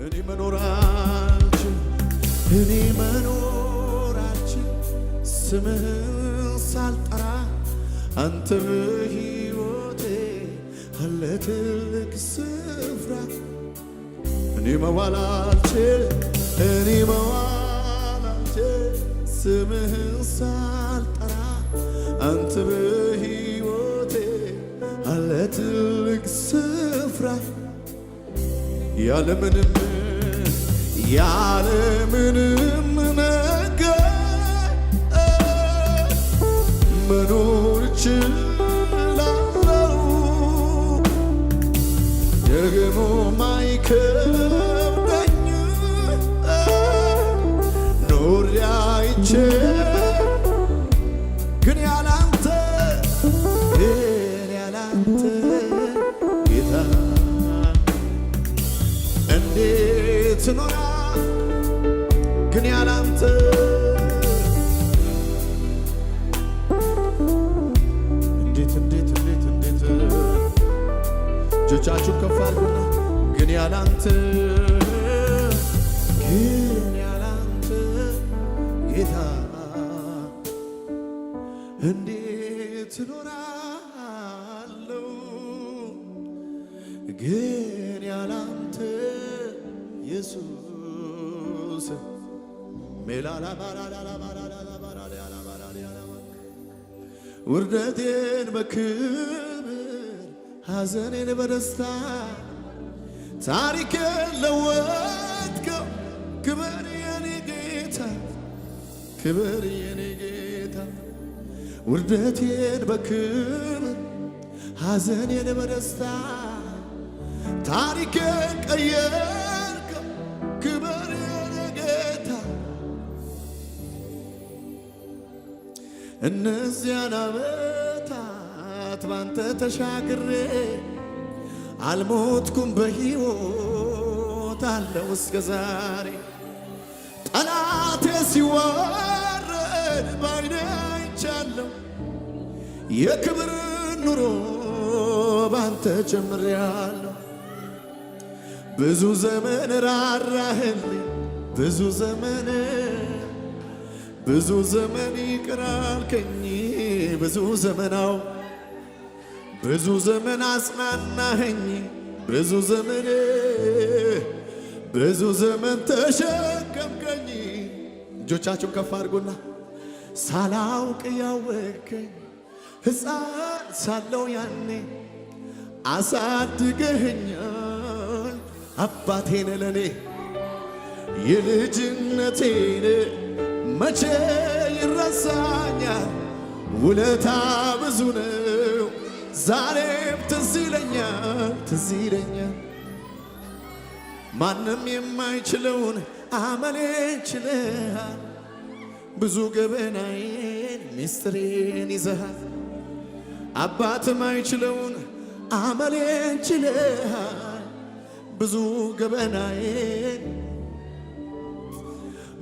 እኔ መኖራችን ስምህን ሳልጠራ አንተ በሕይወቴ አለ ትልቅ ስፍራ እኔ መዋል አልችል ስምህን ሳልጠራ አንተ በሕይወቴ አለ ትልቅ ስፍራ ያለምንም ነገር መኖር እችላለሁ ደግሞ ማይከብደኝ ኖሬ አይቼ ግን ያላንተ ጌታ እንዴት ኖራ ግን ያላንተ እንዴት እጆቻችሁን ከፍ አድርጉና ግን ያላንተ ጌታ እንዴት እኖራለሁ ግን ያላንተ ኢየሱስ ውርደቴን በክብር ሐዘኔን በደስታ ታሪኬን ለወጥከው ክብር የኔ ጌታ ክብር የኔ ጌታ ውርደቴን በክብር ሐዘኔን በደስታ ታሪኬን ቀየርከው ክብር የኔ ጌታ እነዚያን ዓመታት ባንተ ተሻግሬ አልሞትኩም በሕይወት አለው እስከ ዛሬ ጠላቴ ሲዋረድ ባይኔ አይቻለሁ የክብር ኑሮ ባንተ ጀምሬያለሁ ብዙ ዘመን ራራህልኝ ብዙ ዘመን ይቅር አልከኝ ብዙ ዘመን አጽናናኸኝ ብዙ ዘመን ተሸከምከኝ እጆቻችሁን ከፍ አድርጉና ሳላውቅ ያወቅከኝ ሕፃን ሳለው ያኔ አሳድገኸኛል አባቴን ለኔ የልጅነቴን መቼ ይረሳኛል ውለታ ብዙ ነው ዛሬም ትዝ ይለኛል ማንም የማይችለውን አመሌን ችለሃል ብዙ ገበናዬን ሚስጥሬን ይዘሃል አባትም አይችለውን አመሌን ችለሃል ብዙ ገበናዬን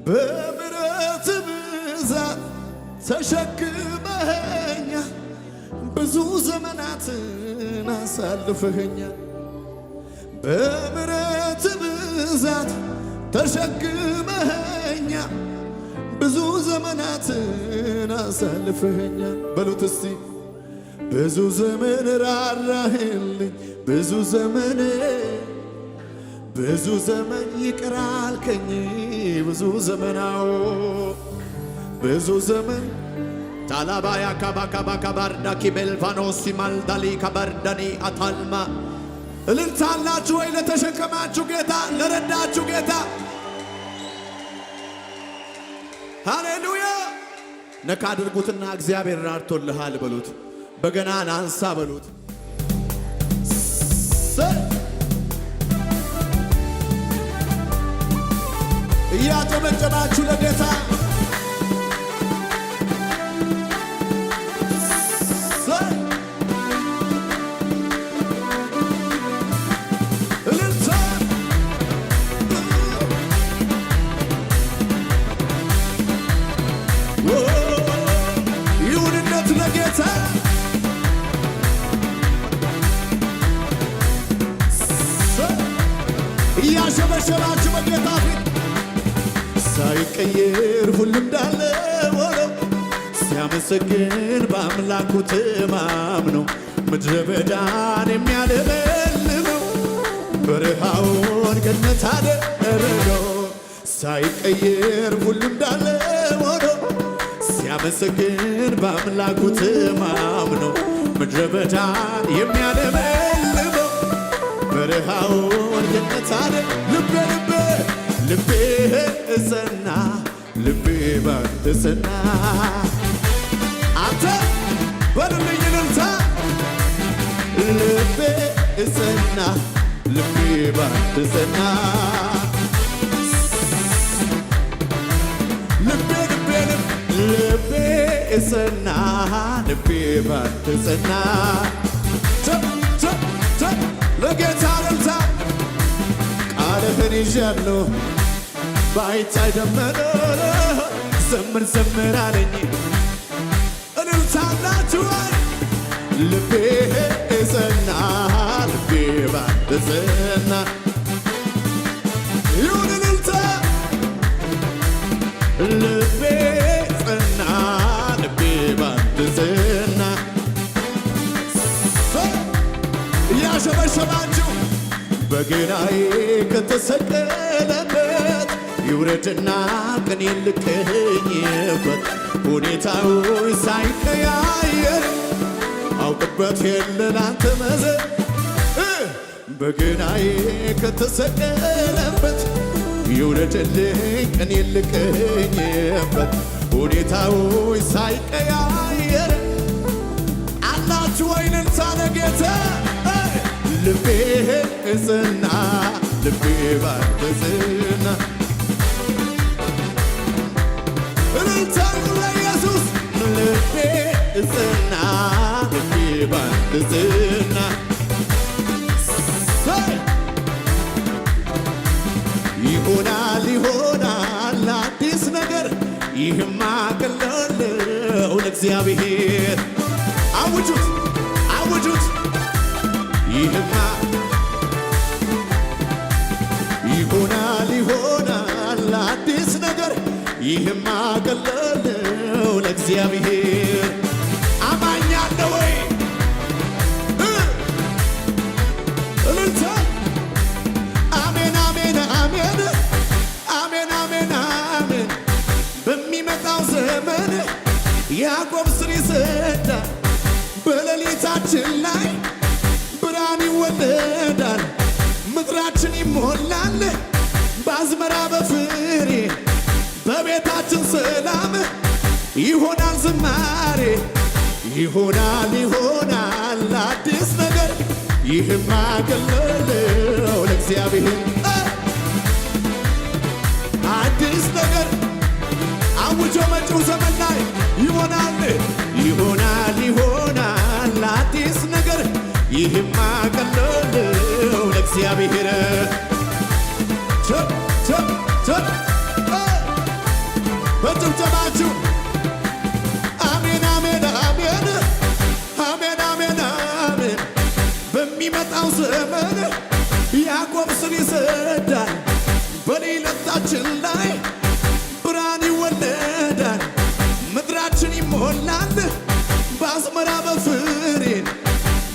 በምሕረት ብዛት ተሸክመኸኛል ብዙ ዘመናትን አሳልፈኸኛል በምሕረት ብዛት ተሸክመኸኛል ብዙ ዘመናትን አሳልፈኸኛል በሉት እስቲ ብዙ ዘመን ራራህልኝ ብዙ ዘመን ይቅር አልከኝ ብዙ ዘመን ታላባያ ካባካባካባርዳ ኪቤልፋኖሲ ማልዳሊ ካባርዳኒ አታልማ እልልታላችሁ ወይ ለተሸከማችሁ ጌታ ለረዳችሁ ጌታ ሃሌሉያ ነካ አድርጉትና እግዚአብሔር ራርቶልሃል በሉት በገናን አንሳ በሉት እያጨበጨባችሁ ለጌታ ይሁንነት ለጌታ እያሸበሸባችሁ በጌታ ፊት ሳይቀየር ሁሉ እንዳለ ሆኖ ሲያመሰግን በአምላኩ ተማምኖ ምድረ በዳን የሚያለመልመው በረሃውን ገነት አደረገው። ሳይቀየር ሁሉ እንዳለ ሆኖ ሲያመሰግን በአምላኩ ተማምኖ ምድረ በዳን የሚያለመልመው በረሃውን ገነት ልቤ ልቤ እጸና ልቤ ባንተ ጸና። አንተ በልልኝ እልልታ ልቤ እጸና ልቤ ባንተ ጸና። ልቤ እጸና ልቤ ባንተ ጸና። ለጌታ እልልታ ቃልህን ይዣለሁ ባይታይ ደመና ዘምር ዘምር አለኝ እልልታ አላችሁ ልቤ እጸና ልቤ ባንተ ጸና። ይሁን እልልታ ልቤ ጸና ልቤ ባንተ ጸና። እያሸበሸባችሁ በገናዬ ከተሰቀለበት ይውረድና ቀኔን ልቀኝበት ሁኔታዎች ሳይቀያየር አውቅበት የለ ላንተ መዘን በገናዬ ከተሰቀለበት ይውረድልኝ ቀኔን ልቀኝበት ሁኔታዎች ሳይቀያየር አላችሁ ወይ እልልታ ለጌታ ልቤ እጸና ልቤ ባንተ ጸና። እልልታ ለኢየሱስ ልቤ እጸና ልቤ ባንተ ጸና። ይሆናል ይሆናል አዲስ ነገር ይህማ ቀለለው ለእግዚአብሔር አውጁት አውጁት ይህማ ይሆናል ይሆናል አዲስ ነገር ይህማ ቀለለው ለእግዚአብሔር አማኝ አለ ወይ እልልታ አሜን አሜን አሜን አሜን አሜን አሜን በሚመጣው ዘመን ያዕቆብ ስር ይሰዳል በሌሊታችን ላይ ብርሃን ይወለዳል ምድራችን ይሞላል በአዝመራ በፍሬ በቤታችን ሰላም ይሆናል ዝማሬ ይሆናል ይሆናል አዲስ ነገር ይህማ ቀለለው ለእግዚአብሔር አዲስ ነገር አውጆ መጪው ዘመን ላይ ይሆናል ይሆናል ይሆናል አዲስ ነገር ይህማ ቀለለው ለእግዚአብሔር በጭብጨባችሁ አሜን አሜን አሜን አሜን አሜን አሜን በሚመጣው ዘመን ያዕቆብ ስር ይሰዳል በሌሊታችን ላይ ብርሃን ይወለዳል ምድራችን ይሞላል በአዝመራ በፍሬ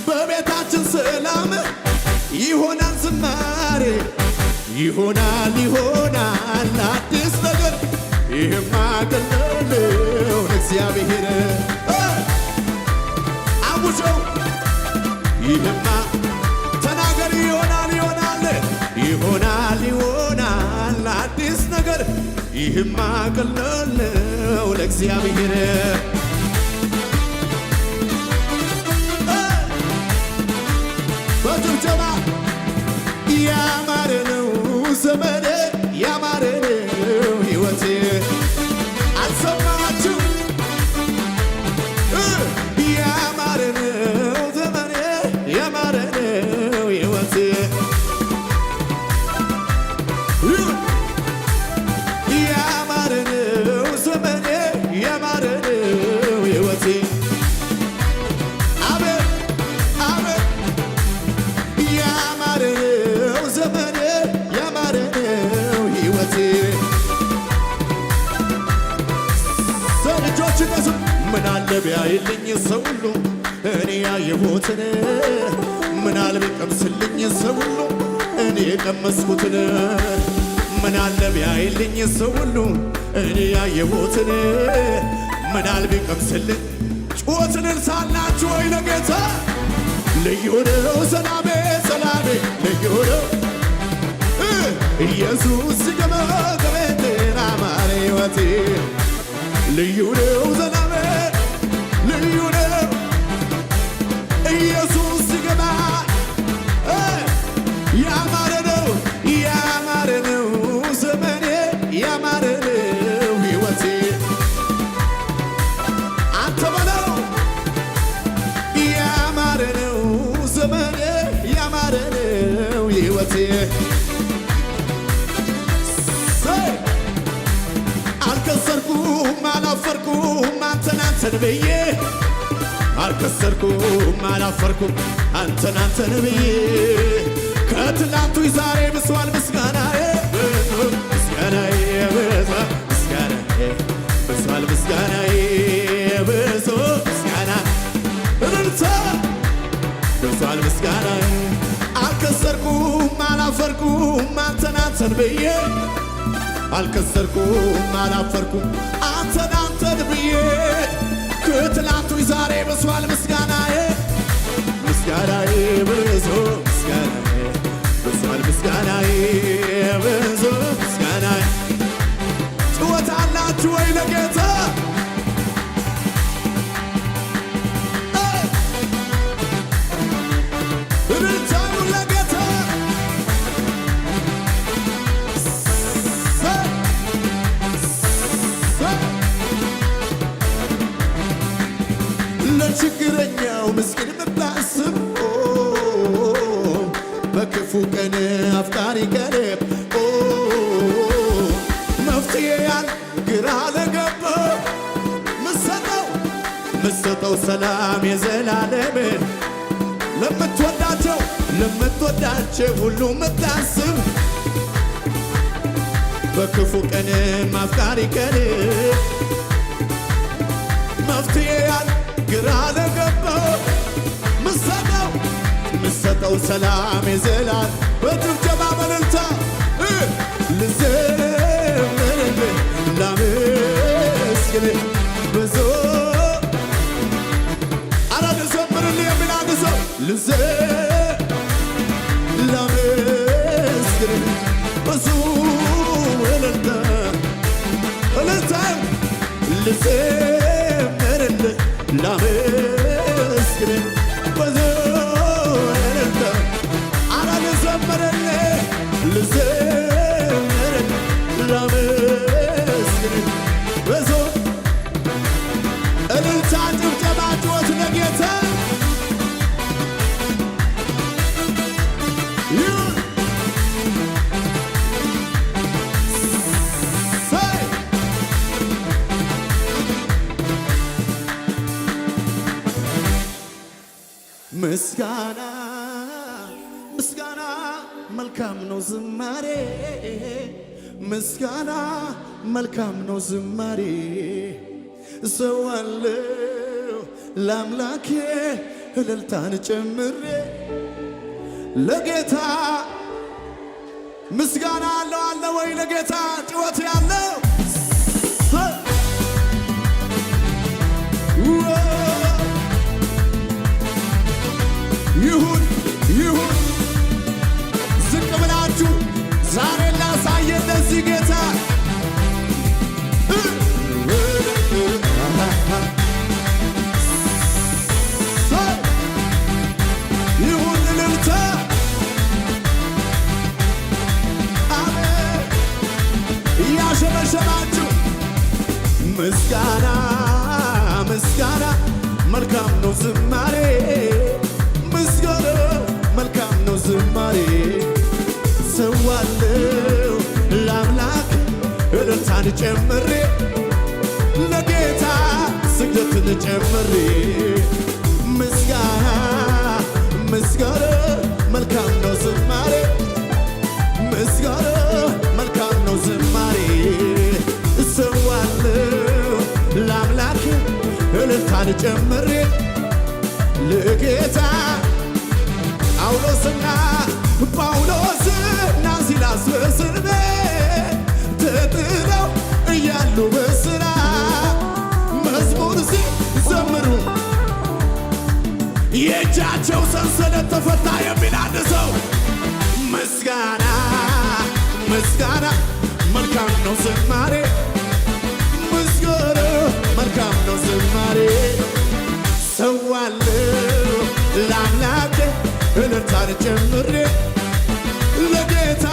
በቤታችን ሰላም ይሆናል ዝማሬ ይሆናል ይሆናል አዲስ ነገር ይህማ ቀለለው ለእግዚአብሔር አውጀው ይህማ ተናገር ይሆናል ይሆናል ይሆናል ይሆናል አዲስ ነገር ይህማ ቀለለው ለእግዚአብሔር በጭብጨባ ያማረ ነው ዘመኔ ያማረ ነው ሕይወቴ አልሰማችሁ ያማረ ነው ዘመኔ ያማረ ነው ሕይወቴ ያማረ ነው ዘመኔ ያማረ ነው ቢያይልኝ ሰው ሁሉ እኔ ያየሁትን ምናል ቢቀምስልኝ ሰው ሁሉ እኔ የቀመስኩትን ምናለ ቢያይልኝ ሰው ሁሉ እኔ ያየሁትን ምናል ቢቀምስልኝ ጩኸትን እንሳላችሁ ወይ ለጌታ ልዩ ነው ሰላሜ ሰላሜ ልዩ ነው ኢየሱስ ሲገባ ከቤቴን አማረ ሕይወቴ ልዩ ነው ሰላሜ ልዩ ነው ኢየሱስ ሲገባ ያማረ ነው ያማረ ነው ዘመኔ ያማረ ነው ሕይወቴ አንተ በለው ያማረ ነው ዘመኔ ያማረ ነው ሕይወቴ አልከሰርኩም አላፈርኩም አንተን ብዬ አልከሰርኩም አላፈርኩም አንተን ብዬ ከትላንቱ ዛሬ ብሷል ምስጋናዬ ምስጋናዬ ብሷል ምስጋናዬ ብዙ ምስጋና እልልታ ብሷል ምስጋናዬ አልከሰርኩም አላፈርኩም አንተን ብዬ አልከሰርኩም አላፈርኩም አንተን ብዬ ከትላንቱ ዛሬ ብሷል ምስጋናዬ ምስጋናዬ ብዙ ምስጋናዬ ብሷል ምስጋናዬ ብዙ ምስጋናዬ ጭወት አላችሁ ወይ ለጌታ እልልታው ለጌታ ለችግረኛው ምስኪን ምታስብ በክፉ ቀን አፍቃሪ ቀን መፍትሄያን ግራ ለገባ ምሰጠው ሰላም የዘላለም ለምትወዳቸው ሁሉ ምታስብ በክፉ ቀን አፍቃሪ ቀን መፍትሄያን ግራ ለገባው ምሰጠው ሰላም የዘላለም በጭብጨባ በእልልታ ልዘምርልህ ላመስግንህ ብዙ አረ ልዘምርልህ የሚል አንድ ሰው ላመስግንህ ብዙ እልልታ ልዘምርልህ ላመስግንህ ብዙ እልልታ አረ ልዘምርልህ ላመስግንህ ብዙ እልልታ ጭብጨባ ጩኸት ለጌታ ምስጋና ምስጋና መልካም ነው ዝማሬ ምስጋና መልካም ነው ዝማሬ እሰዋለሁ ለአምላኬ እልልታን ጨምሬ ለጌታ ምስጋና አለ ወይ ለጌታ ጭወት ያለው ይሁን ዝቅ ብላችሁ ዛሬ ላሳየ እንደዚህ ጌታ ይሁን እልልታ አሜን እያሸበሸባችሁ ምስጋና ምስጋና መልካም ነው ዝማሬ ምስጋና መልካም ነው ዝማሬ ሰዋለው ለአምላክ እልልታን ጨምሬ ለጌታ ስግደትን ጨምሬ ምስጋና ምስጋና መልካም ነው ዝማሬ ምስጋና መልካም ነው ዝማሬ ሰዋለው ለአምላክ እልልታ እልልታን ጨምሬ ለጌታ ጳውሎስና ሲላስ በእስር ቤት ተጥለው እያሉ በስራ መዝሙር ሲዘምሩ የእጃቸው ሰንሰለት ተፈታ የሚል አንድ ሰው ምስጋና ምስጋና መልካም ነው ዝማሬ ምስጋና መልካም ነው ዝማሬ ሰዋለሁ ለአምላኬ እልልታን ጨምሬ ለጌታ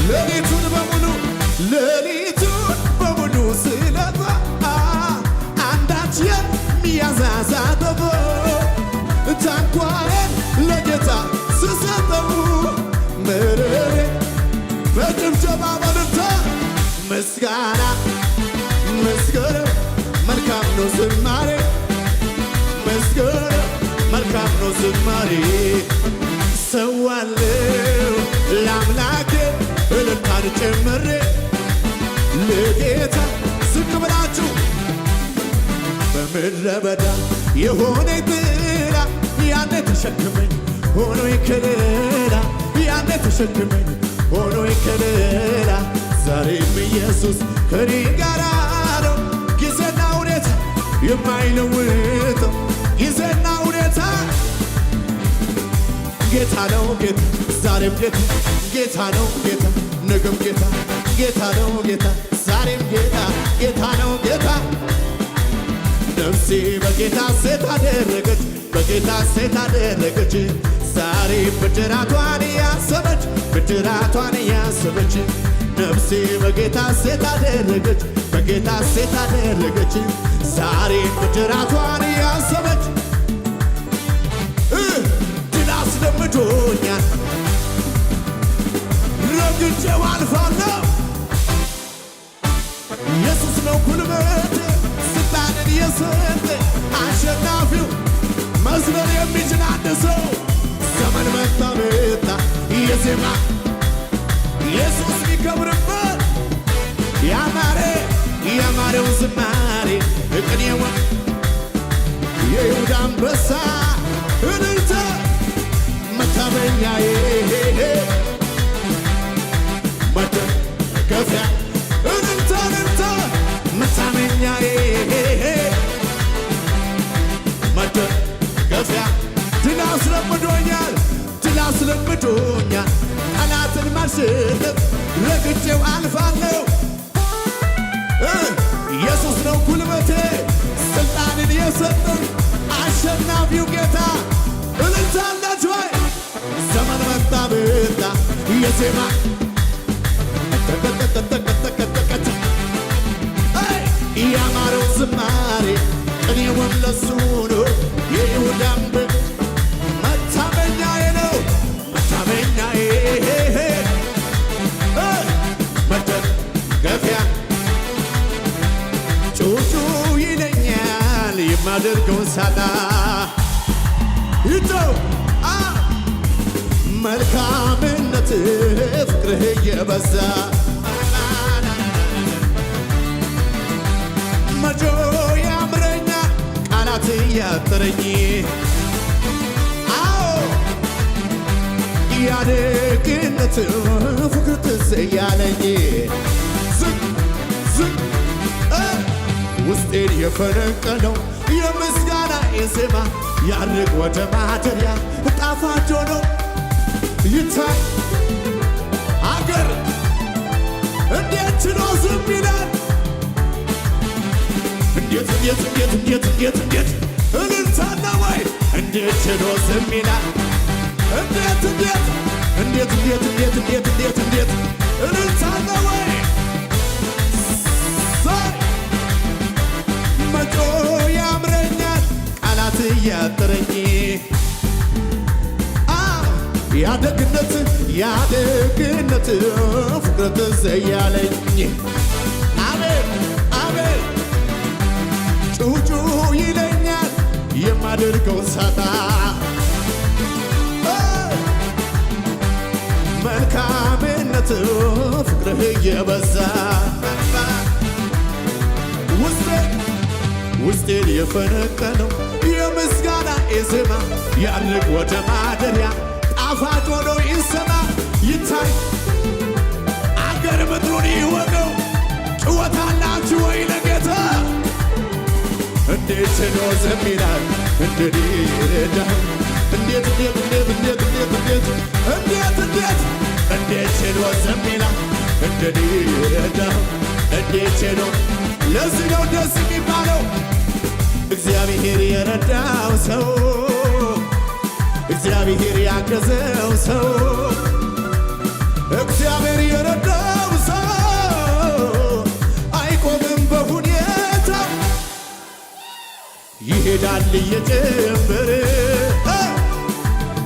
ሌሊቱን በሙሉ ስለፋ አንዳች የሚያዛዛተው ታንኳዬን ለጌታ ስሰጠው ምርሬ በጭብጨባ በልልታ ምስጋና ምስጋና መልካም ነው ዝማሬ ምስጋና መልካም ነው ዝማሬ ሰዋለሁ ለአምላኬ እልልታን ጨምሬ ለጌታ ዝቅ ብላችሁ በምድረ በዳ የሆነ ጥላ ያኔ ተሸክመኝ ሆኖ ከለላ ያኔ ተሸክመኝ ሆኖ ከለላ ዛሬም ኢየሱስ ከኔ ጋር ነው ጊዜና ሁኔታ የማይለውጠው ጊዜና ሁኔታ ጌታ ነው ጌታ ዛሬም ጌታ ጌታ ነው ጌታ ነገም ጌታ ጌታ ነው ጌታ ዛሬም ጌታ ጌታ ነው ጌታ ነፍሴ በጌታ ሴት አደረገች በጌታ ሴት አደረገች ዛሬ ብድራቷን ያሰበች ነፍሴ በጌታ ሴት አደረገች በጌታ ሴት አደረገች ዛሬ ብድራቷን ያሰበች ድል አስለምዶኛል ረግጬው አልፋለሁ ኢየሱስ ነው ጉልበቴ ስልጣንን የሰጠ አሸናፊው መዝለል የሚችል አንድ ሰው ዘመን መጣ የዜማ ኢየሱስ ሚከብርበት ያማረው ዝማሬ እቅኔው የይሁዳ አንበሳ እልልታ መታመኛዬ መደገፊያ እልልታ መታመኛዬ መደገፊያ ድል አስለምዶኛል ጠላትን ማሸነፍ ረግጬው አልፋለሁ ኢየሱስ ነው ጉልበቴ ስልጣንን የሰጠኝ አሸናፊው ጌታ እልልታ አላችሁ ወይ ዘመን መጣ ብታ የዜማ ያማረው ዝማሬ ቅኔውም ለሱ ነው የይሁዳ አንበሳ መታመኛዬ ነው መታመኛዬ መደገፊያ ጩጩ ይለኛል የማደርገውን ሳጣ ይተው መልካምነት ፍቅርህ የበዛ መጆ ያምረኛል ቃላት ያጠረኝ ያደግነት ፍቅር ትዝ ያለኝ ዝቅ ውስጤን የፈነቀለው የምስጋና ዜማ ያርግ ወደ ማደሪያ ጣፋጭ ሆኖ ይታይ አገር እንዴት ችሎ ዝም ይላል እንዴት እልልታና ወይ እንዴት ችሎ ዝም ይላል እንዴት እልልታና ወይ መጮ ያምረኛል ቃላት ያጠረኝ ያደግነት ፍቅር ትዝ ያለኝ አቤት ጩጩ ይለኛል የማደርገውን ሳጣ መልካምነት ፍቅርህ የበዛ ውስጤን የፈነቀለው የምስጋና ዜማ ያርግ ወደ ማደሪያ ጣፋጭ ሆኖ ይሰማ ይታይ አገር ምድሩን ይወቀው ጭወት አላችሁ ወይ ለጌታ እንዴት ችሎ ዝም ይላል እንግዲህ ይረዳል እንዴት ችሎ ዝም ይላል እንግዲህ ይረዳል እንዴት ችሎ ለዚህ ነው ደስ የሚባለው እግዚአብሔር የረዳው ሰው እግዚአብሔር ያገዘው ሰው እግዚአብሔር የረዳው ሰው አይቆምም በሁኔታ ይሄዳል እየጨመረ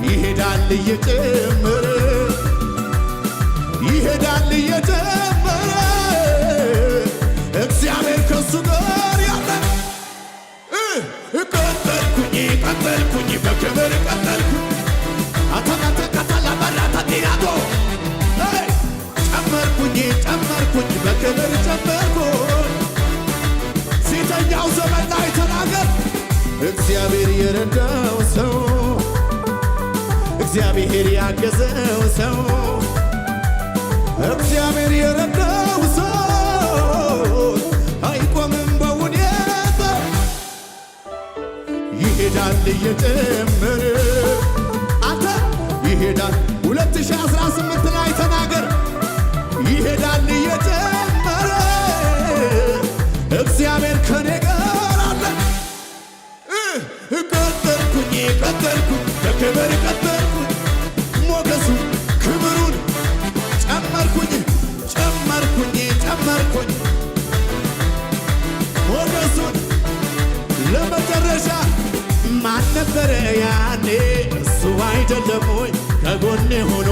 ይሄዳል እየጨመረ ይሄዳል እየጨመረ እግዚአብሔር ከሱ ጋር ያለ ቀጠልኩኝ በክብር ቀጠልኩኝ አታካተካታላ ባራታ ዲያቶ ጨመርኩኝ በክብር ጨመርኩኝ ፊተኛው ዘመን ላይ ተናገር እግዚአብሔር የረዳው ሰው እግዚአብሔር ያገዘው ሰው እግዚአብሔር የረዳው ሰው አይቆምም በሁኔታ ይሄዳል እየጨመረ አንተ ይሄዳል 2018 ላይ ተናገር ይሄዳል እየጨመረ እግዚአብሔር ከኔ ጋር አለ ቀጠልኩኝ በክብር ቀጠልኩኝ ሞገሱ ክብሩን ጨመርኩኝ ሞገሱን ለመጨረሻ ማን ነበረ ያኔ እሱ አይደለም ወይ ከጎኔ ሆኖ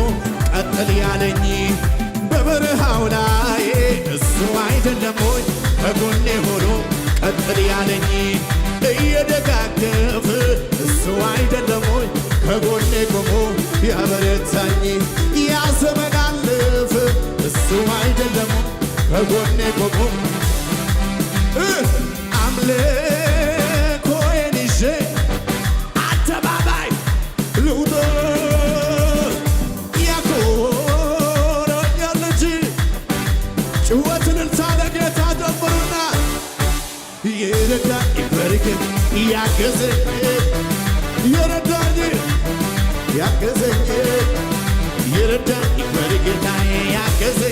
ቀጥል ያለኝ በበረሃው ላይ እሱ አይደለም ወይ ከጎኔ ሆኖ ቀጥል ያለኝ እየደጋገፈ እሱ አይደለም ወይ ከጎኔ ቆሞ ያበረታኝ ያ ዘመን አለፈ እሱ አይደለም ከጎኔ ቆሞ አምልኮዬን ይዤ አደባባይ ልውጣ ያኮራኛል እንጂ ጭወትን እልልታ ለጌታ ጨምሩና የረዳኝ በርግጥ ያገዘኝ የረዳኝ በርግጥ ያገዘኝ